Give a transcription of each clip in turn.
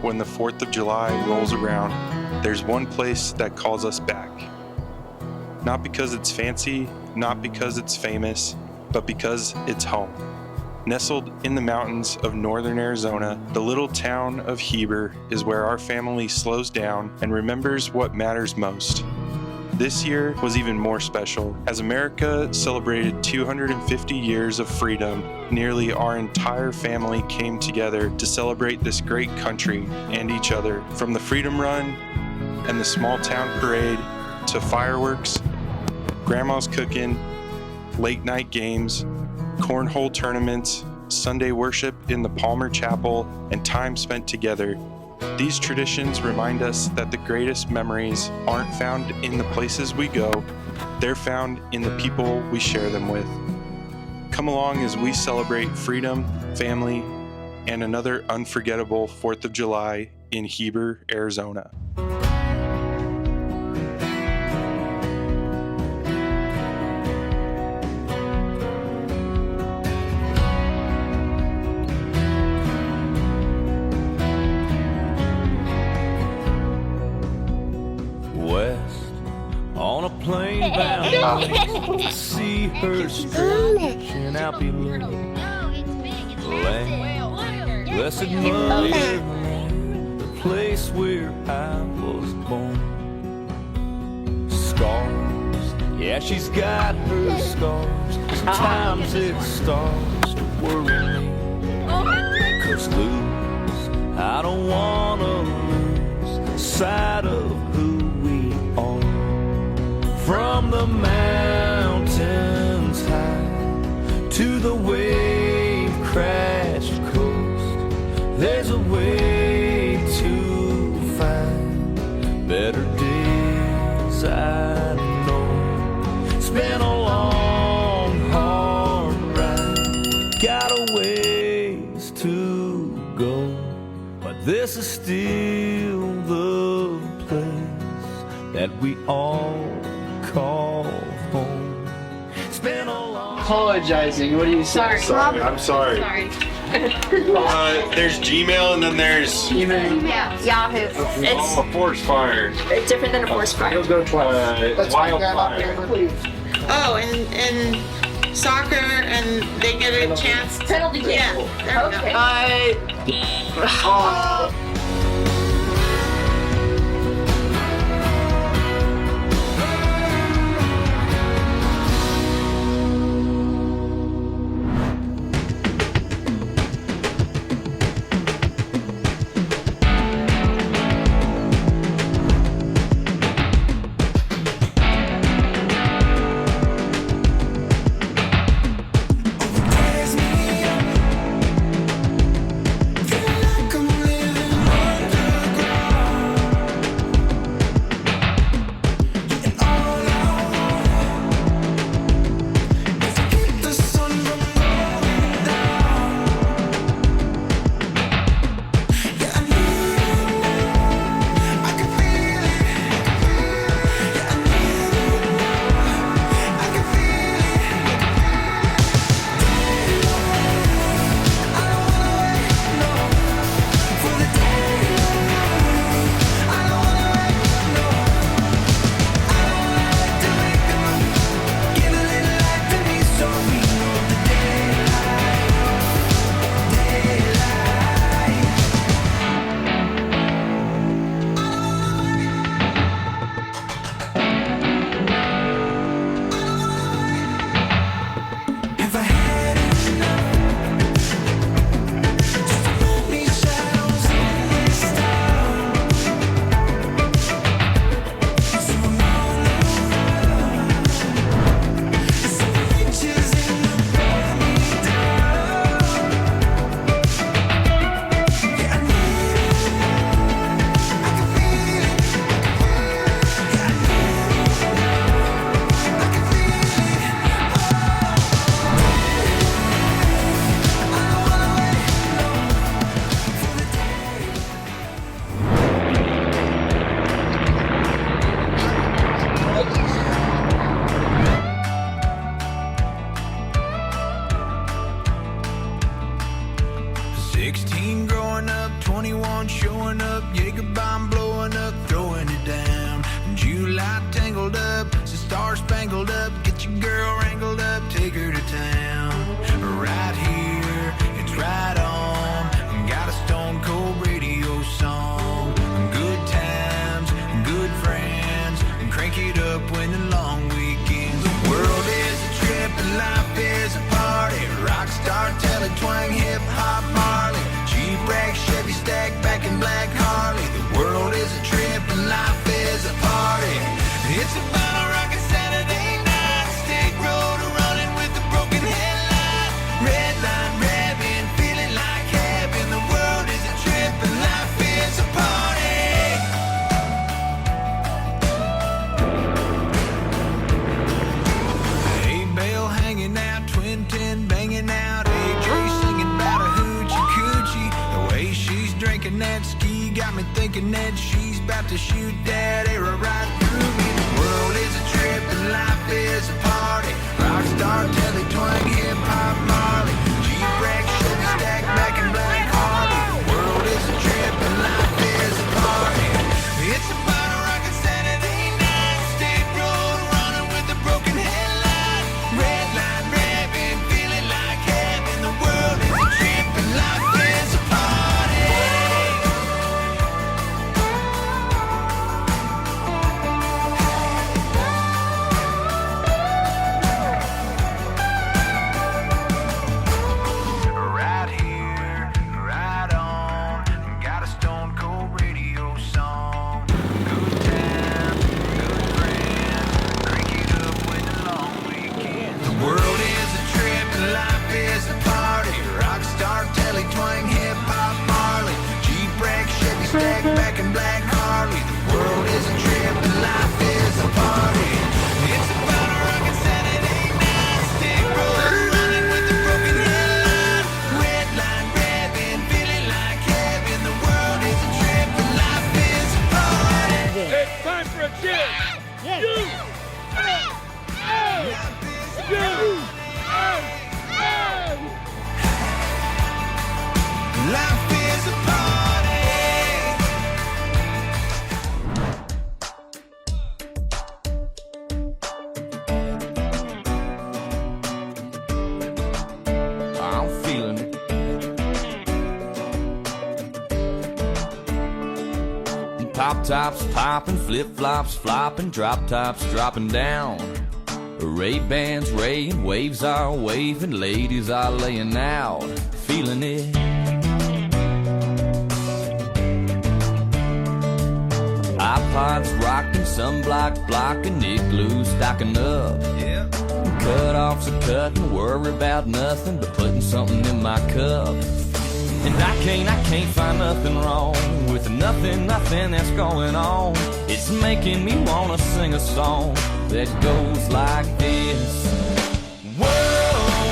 when the 4th of July rolls around, there's one place that calls us back. Not because it's fancy, not because it's famous, but because it's home. Nestled in the mountains of northern Arizona, the little town of Heber is where our family slows down and remembers what matters most. This year was even more special. As America celebrated 250 years of freedom, nearly our entire family came together to celebrate this great country and each other. From the Freedom Run and the small town parade to fireworks, grandma's cooking, late night games, cornhole tournaments, Sunday worship in the Palmer Chapel, and time spent together. These traditions remind us that the greatest memories aren't found in the places we go, they're found in the people we share them with. Come along as we celebrate freedom, family, and another unforgettable 4th of July in Heber, Arizona. On a plane bound, I see her stretching out below. Land, blessed motherland, the place where I was born. Scars, yeah, she's got her scars. Sometimes it starts to worry me. 'Cause lose, I don't wanna lose sight of who we are. From the mountains high to the wave-crashed coast, there's a way to find better days, I know. It's been a long, hard ride, got a ways to go, but this is still the place that we all call home. It's been a long... Apologizing, what do you say? Sorry, I'm sorry. There's Gmail and then there's... Yeah, Yahoo. It's a forest fire. different than a forest fire. Wildfire. Oh, and soccer, and they get a chance. Penalty kick. Yeah, there we go. tangled up, get your girl wrangled up, take her to town. Right here, it's right on. Got a stone cold radio song. Good times, good friends, and crank it up when the long weekends. The world is a trip and life is a party. Rockstar, tele, twang, hip hop, Marley. Jeep rack, Chevy stack, back in black Harley. The world is a trip and life is a party. It's about a rockin' Saturday night. State road running with a broken headlight. Red line revving, feeling like heaven. The world is a trip and life is a party. Hey, Bell hanging out, Twin 10 banging out. AJ singing about a hoochie coochie. The way she's drinking that ski got me thinking that she's about to shoot that arrow right through me. The world is a trip and life is a party. Rockstar, tele, twang, hip hop, Marley. Jeep rack, Chevy stack, back in black Harley. The world is a trip and life is a party. It's about a rockin' Saturday night. State road running with a broken headlight. Red line revving, feeling like heaven. The world is a trip and life is a party. Right here, right on. Got a stone cold radio song. Good times, good friends. Crank it up when the long weekend. The world is a trip and life is a party. Rockstar, tele, twang, hip hop, Marley. Jeep rack, Chevy stack, back in black Harley. The world is a trip and life is a party. It's about a rockin' Saturday night. Stick road running with the broken headlight. Red line revving, feeling like heaven. The world is a trip and life is a party. It's time for a cheer. Life is a party. I'm feeling it. Pop tops popping, flip flops flopping, drop tops dropping down. Ray-Bans raying, waves are waving, ladies are laying out, feeling it. iPods rocking, sunblock blocking, igloo stocking up. Cut-offs are cutting, worry about nothing but putting something in my cup. And I can't find nothing wrong with nothing that's going on. It's making me wanna sing a song that goes like this. Whoa,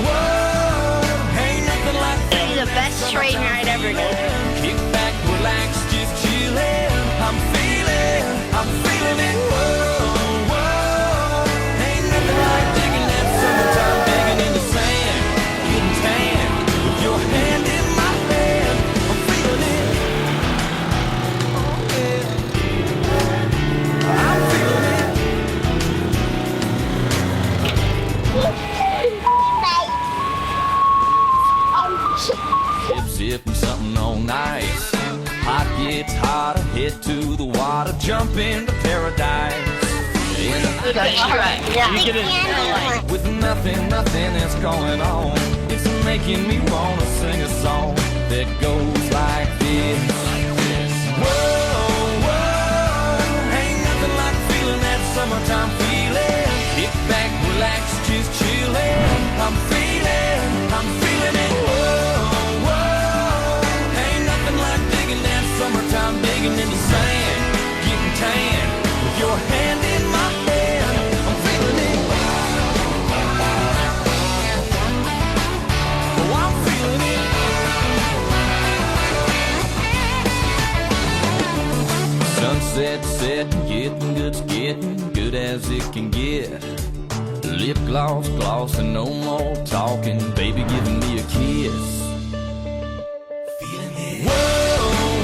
whoa, ain't nothing like This is the best train ride ever, dude. kick back, relax, just chillin'. I'm feeling it. Whoa, whoa, ain't nothing like digging that summertime, digging in the sand, getting tan with your hand in my hand. I'm feeling it. Oh, yeah. I'm feeling it. Sipping something all nice. Hot gets hotter, head to the water, jump into paradise. With nothing that's going on, it's making me wanna sing a song that goes like this. Whoa, whoa, ain't nothing like feeling that summertime feeling. Kick back, relax, just chillin'. I'm feeling it. Whoa, whoa, ain't nothing like digging that summertime, digging in the sand, getting tan with your hand in my hand. I'm feeling it. Oh, I'm feeling it. Sunset setting, getting good as it can get. Lip gloss, glossing, no more talking, baby giving me a kiss. Whoa,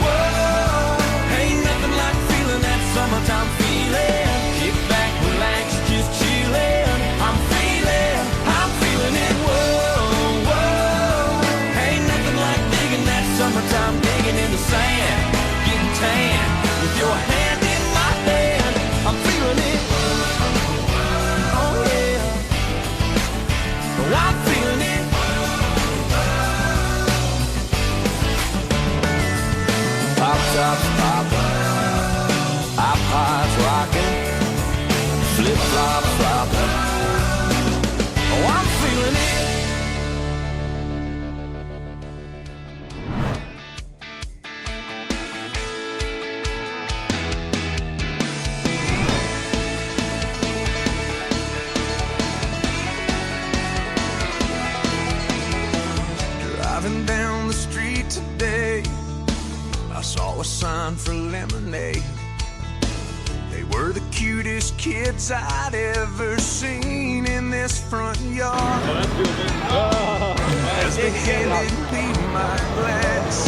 whoa, ain't nothing like feeling that summertime feeling. Kick back, relax, just chillin'. line for lemonade. They were the cutest kids I'd ever seen in this front yard. As they handed me my glass,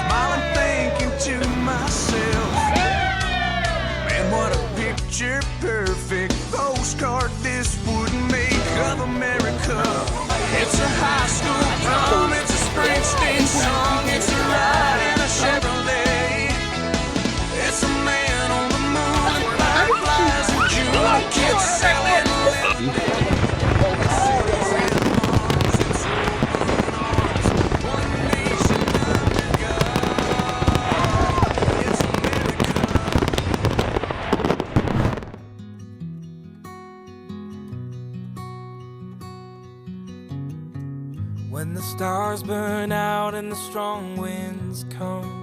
smiling, thinking to myself, man, what a picture perfect postcard this would make of America. It's a high school prom, it's a Springsteen song, it's a ride in a Chevrolet. It's a man on the moon, fireflies in June, kids selling When the stars burn out and the strong winds come,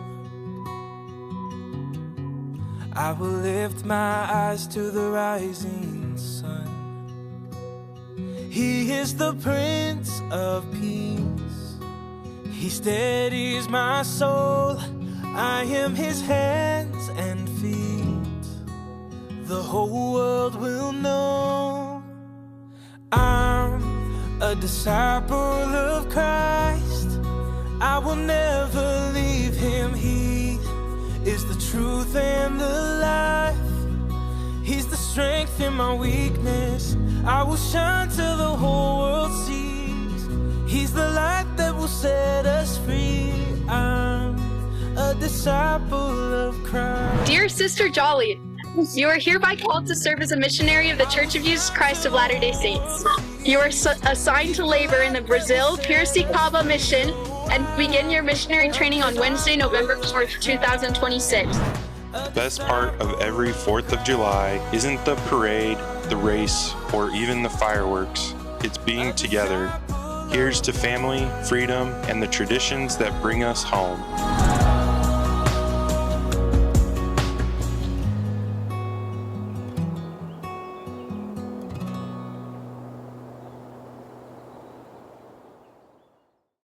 I will lift my eyes to the rising sun. He is the Prince of Peace. He steadies my soul. I am his hands and feet. The whole world will know I'm a disciple of Christ. I will never leave him. He is the truth and the life. He's the strength in my weakness. I will shine till the whole world sees. He's the light that will set us free. I'm a disciple of Christ. Dear Sister Jolly, you are hereby called to serve as a missionary of the Church of Jesus Christ of Latter-day Saints. You are assigned to labor in the Brazil Piracicaba mission and begin your missionary training on Wednesday, November 4th, 2026. The best part of every 4th of July isn't the parade, the race, or even the fireworks. It's being together. Here's to family, freedom, and the traditions that bring us home.